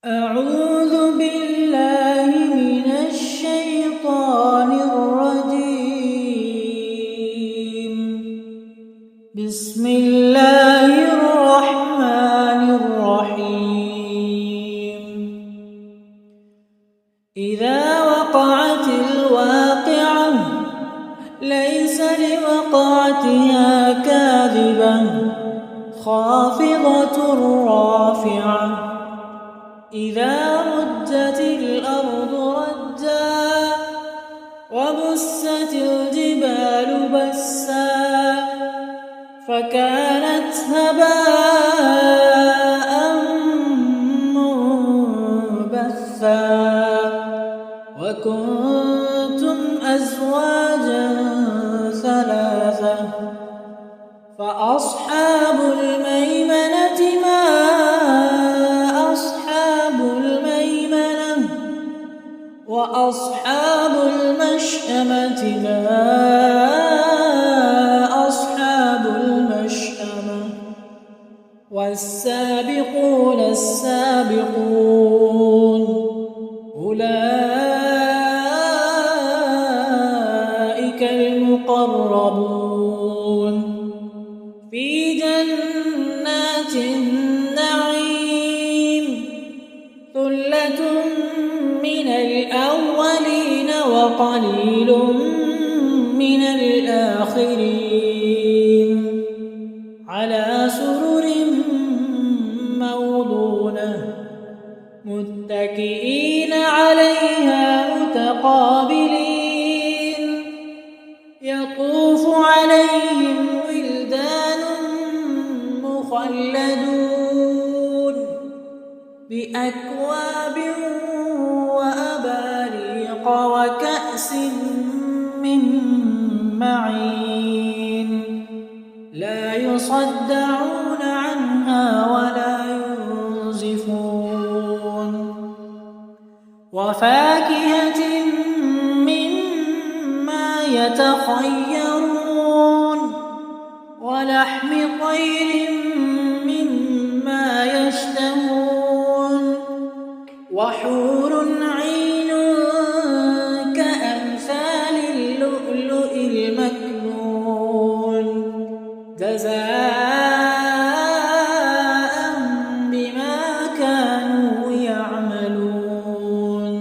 أعوذ بالله من الشيطان الرجيم. بسم الله الرحمن الرحيم. إذا وقعت الواقعة ليس لوقعتها كاذبة خافضة رافعة إذا رجت الأرض رجا وبست الجبال بسا فكانت هباء منبثا وكنتم أزواجا ثلاثة فأصحاب الميمنة ما وأصحاب المشأمة ما أصحاب المشأمة والسابقون السابقون أولئك المقربون في جنات النعيم ثلة من الأولين وقليل من الآخرين على سرر موضونة متكئين عليها متقابلين يطوف عليهم ولدان مخلدون بأكواب وأباريق وكأس من معين لا يصدعون عنها ولا ينزفون وفاكهة مما يتخيرون ولحم طير مما يشتهون وحور عين كأمثال اللؤلؤ المكنون جزاء بما كانوا يعملون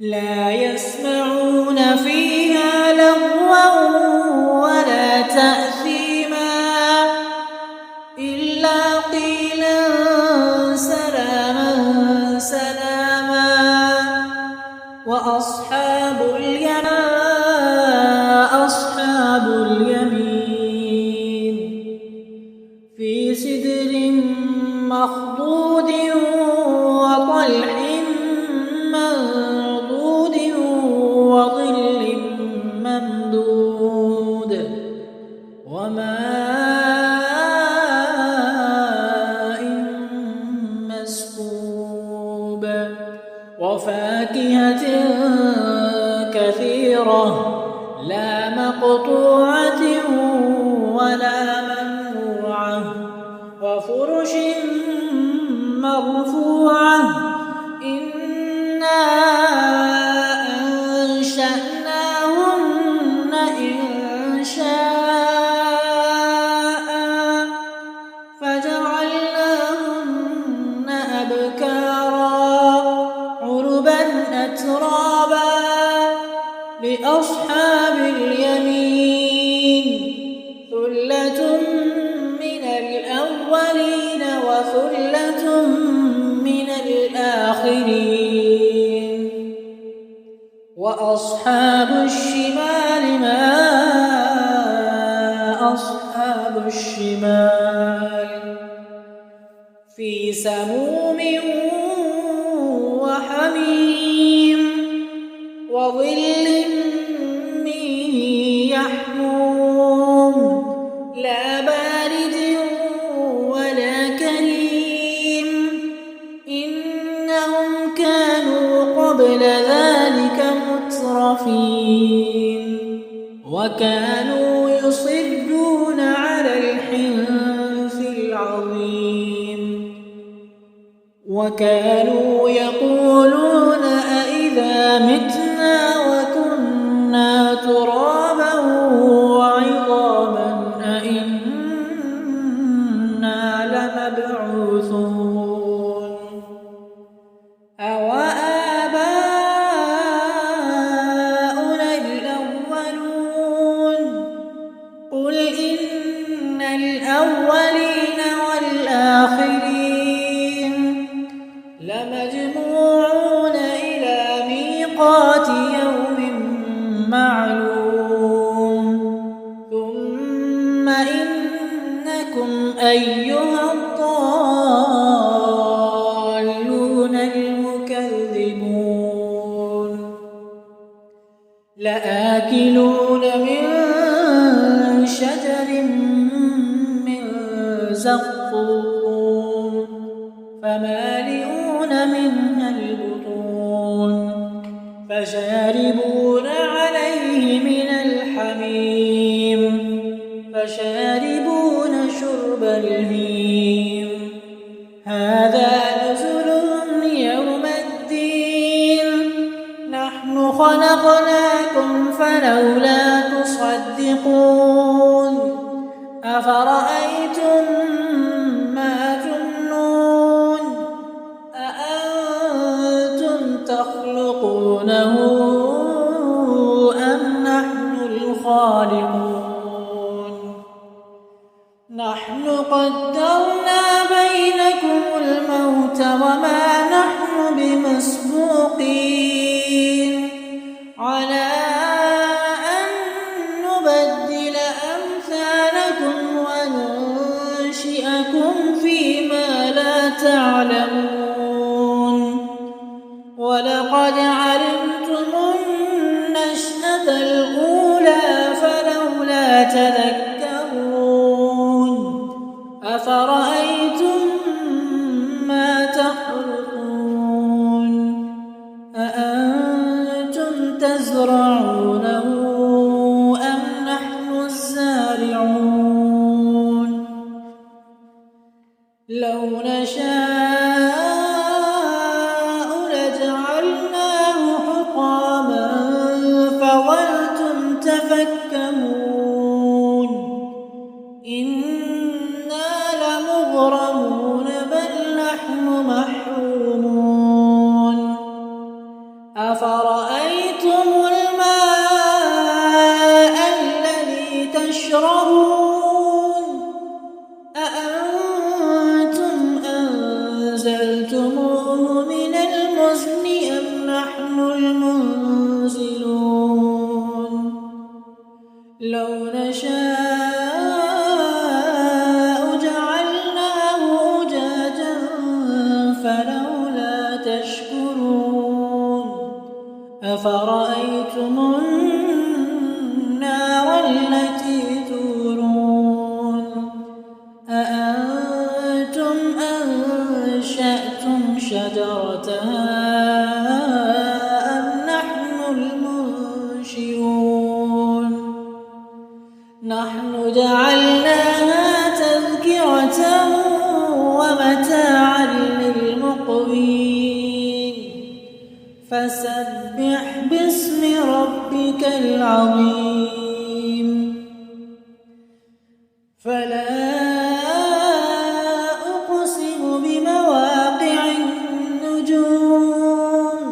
لا يسمعون فيها لغوا ولا تأثيما إلا قيلا سلاما سلاما وأصحاب اليمين في سدر مخضود وطلح منضود وظل ممدود وماء مسكوب وفاكهة كثيرة لا مقطوعة ولا ممنوعة وفرش مرفوعة إنا أنشأناهن إنشاء فجعلناهن أبكارا عربا أترابا لأصحاب اليمين ثلة من الأولين وثلة من الآخرين وأصحاب الشمال ما أصحاب الشمال في سموم وحميم وظل من يحموم لا بارد ولا كريم إنهم كانوا قبل ذلك مترفين وكانوا يصرون على الحنث العظيم وكانوا يقولون أإذا متنا وكنا ترابا وعظاما أإنا لمبعوثون أوآباؤنا الأولون قل إن الأولين والآخرين لمجموعون إلى ميقات يوم معلوم ثم إنكم أيها الضالون المكذبون لآكلون من شجر من زقوم فمالئون منها البطون فشاربون عليه من الحميم فشاربون شرب الهيم هذا نزلهم يوم الدين نحن خلقناكم فلولا تصدقون أفرأيتم ما تمنون أأنتم تخلقونه أم نحن الخالقون نحن قدرنا بينكم الموت وما نحن بمسبوقين على أن نبدل أمثالكم وننشئكم فيما لا تعلمون ولقد علمتم النشأة الأولى فلولا تذكرون أفرأيتم ما تحرثون أأنتم تزرعونه أم نحن الزارعون لو نشاء لجعلناه حطاما فظلتم تفكهون إنا لمغرمون بل نحن محرومون أفرأيتم الماء الذي تشربون أأنتم أنزلتموه من المزن أم نحن المنزلون لو نشاء جعلناه أجاجا فلولا تشكرون أفرأيتم النار التي تورون أأنتم أنشأتم شجرتها أم نحن المنشئون نحن جعلناها تذكرة ومتاعا للمقوين فسبح باسم ربك العظيم فلا أقسم بمواقع النجوم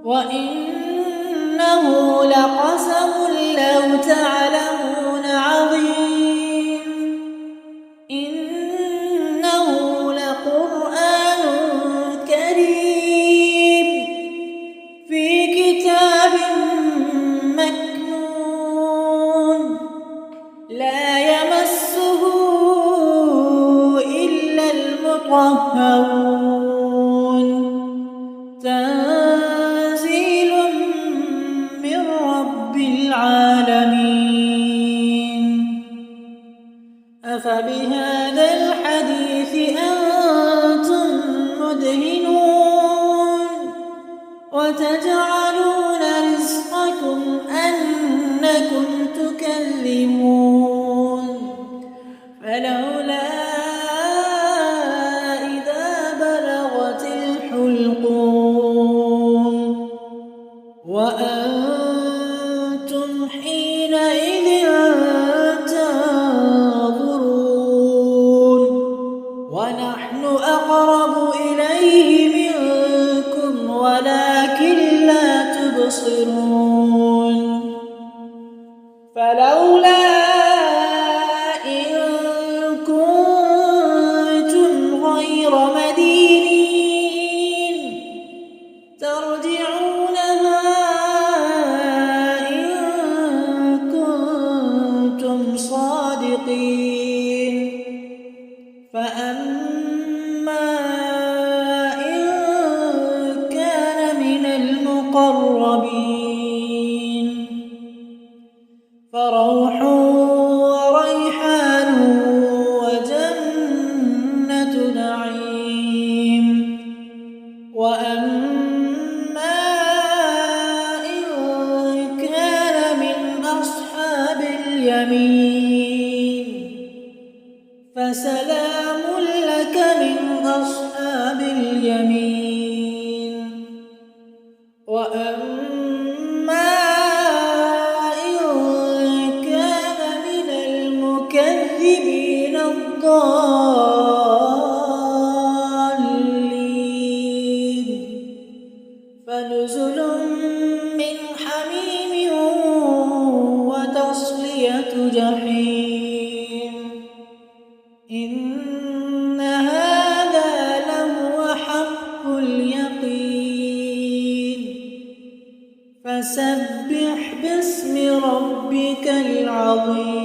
وإنه لقسم لو تعلمون عظيم إنه لقرآن كريم في كتاب مكنون لا يمسه إلا المطهرون تنزيل من رب العالمين أفبهذا الحديث أنتم مدهنون وتجعلون رزقكم أنكم تكذبون فلولا إذا بلغت نحن أقرب إليه منكم ولكن لا تبصرون فلولا إن كنتم غير مدينين ترجعونها إن كنتم صادقين فأما إن كان من المقربين فروح وريحان وجنة نعيم وأما إن كان من أصحاب اليمين فسلام لك من أصحاب اليمين وأما إن كان من المكذبين الضالين فنزل من حميم وتصلية جحيم إن هذا لهو حق اليقين فسبح باسم ربك العظيم.